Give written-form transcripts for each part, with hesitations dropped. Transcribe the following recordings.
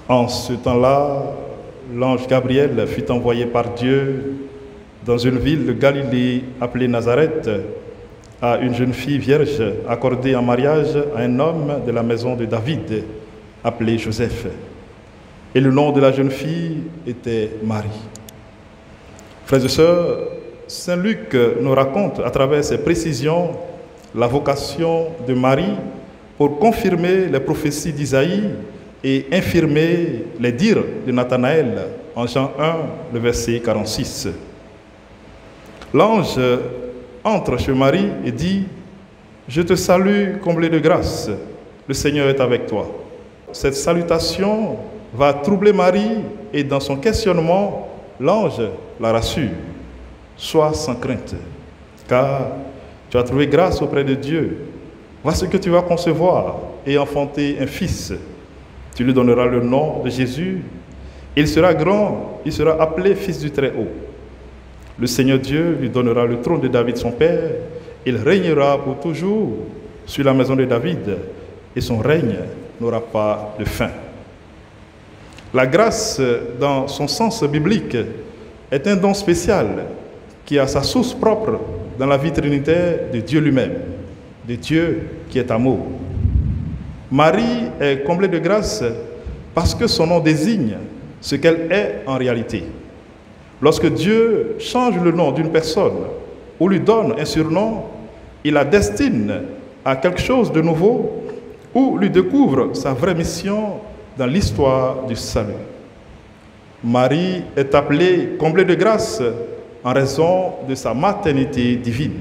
En ce temps-là, l'ange Gabriel fut envoyé par Dieu dans une ville de Galilée appelée Nazareth à une jeune fille vierge accordée en mariage à un homme de la maison de David appelé Joseph. Et le nom de la jeune fille était Marie. Frères et sœurs, Saint Luc nous raconte à travers ses précisions la vocation de Marie pour confirmer les prophéties d'Isaïe et infirmer les dires de Nathanaël en Jean 1, le verset 46. L'ange entre chez Marie et dit « Je te salue, comblée de grâce, le Seigneur est avec toi. » Cette salutation va troubler Marie et dans son questionnement, l'ange la rassure. « Sois sans crainte, car tu as trouvé grâce auprès de Dieu. Voici que tu vas concevoir et enfanter un fils. Tu lui donneras le nom de Jésus. Il sera grand, il sera appelé Fils du Très-Haut. Le Seigneur Dieu lui donnera le trône de David son père. Il régnera pour toujours sur la maison de David et son règne n'aura pas de fin. » La grâce, dans son sens biblique, est un don spécial qui a sa source propre dans la vie trinitaire de Dieu lui-même, de Dieu qui est amour. Marie est comblée de grâce parce que son nom désigne ce qu'elle est en réalité. Lorsque Dieu change le nom d'une personne ou lui donne un surnom, il la destine à quelque chose de nouveau ou lui découvre sa vraie mission dans l'histoire du salut. Marie est appelée comblée de grâce en raison de sa maternité divine.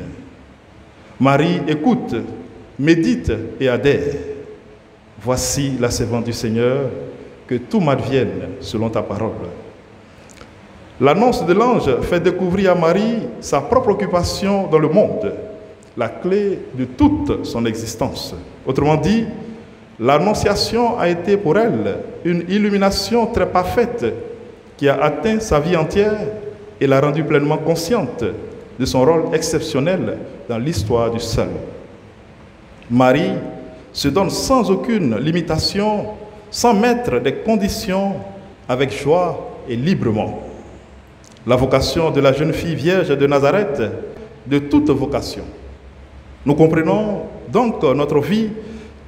Marie écoute, médite et adhère. Voici la servante du Seigneur, que tout m'advienne selon ta parole. L'annonce de l'ange fait découvrir à Marie sa propre occupation dans le monde, la clé de toute son existence. Autrement dit, l'annonciation a été pour elle une illumination très parfaite qui a atteint sa vie entière et l'a rendue pleinement consciente de son rôle exceptionnel dans l'histoire du salut. Marie se donne sans aucune limitation, sans mettre des conditions, avec joie et librement. La vocation de la jeune fille vierge de Nazareth, de toute vocation. Nous comprenons donc notre vie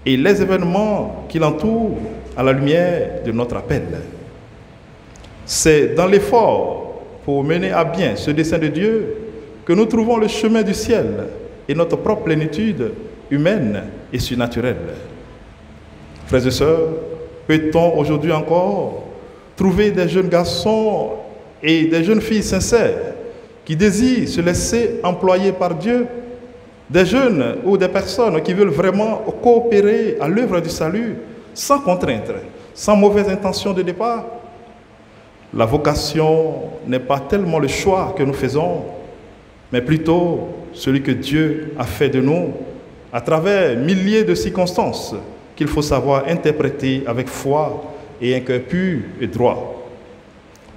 et les événements qui l'entourent à la lumière de notre appel. C'est dans l'effort pour mener à bien ce dessein de Dieu que nous trouvons le chemin du ciel et notre propre plénitude humaine et surnaturelle. Frères et sœurs, peut-on aujourd'hui encore trouver des jeunes garçons et des jeunes filles sincères qui désirent se laisser employer par Dieu, des jeunes ou des personnes qui veulent vraiment coopérer à l'œuvre du salut sans contrainte, sans mauvaise intention de départ? La vocation n'est pas tellement le choix que nous faisons, mais plutôt celui que Dieu a fait de nous à travers milliers de circonstances qu'il faut savoir interpréter avec foi et un cœur pur et droit.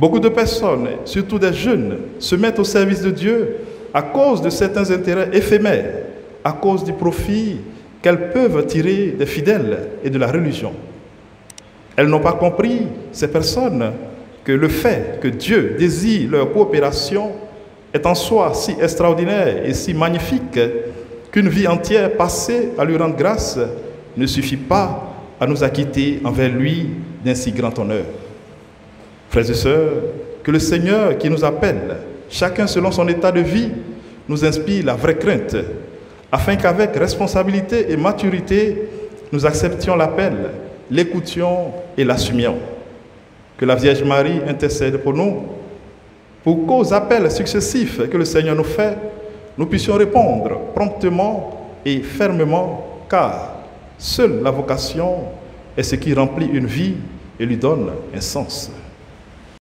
Beaucoup de personnes, surtout des jeunes, se mettent au service de Dieu à cause de certains intérêts éphémères, à cause du profit qu'elles peuvent tirer des fidèles et de la religion. Elles n'ont pas compris, ces personnes, que le fait que Dieu désire leur coopération est en soi si extraordinaire et si magnifique qu'une vie entière passée à lui rendre grâce ne suffit pas à nous acquitter envers lui d'un si grand honneur. Frères et sœurs, que le Seigneur qui nous appelle, chacun selon son état de vie, nous inspire la vraie crainte, afin qu'avec responsabilité et maturité, nous acceptions l'appel, l'écoutions et l'assumions. Que la Vierge Marie intercède pour nous, pour qu'aux appels successifs que le Seigneur nous fait, nous puissions répondre promptement et fermement, car seule la vocation est ce qui remplit une vie et lui donne un sens.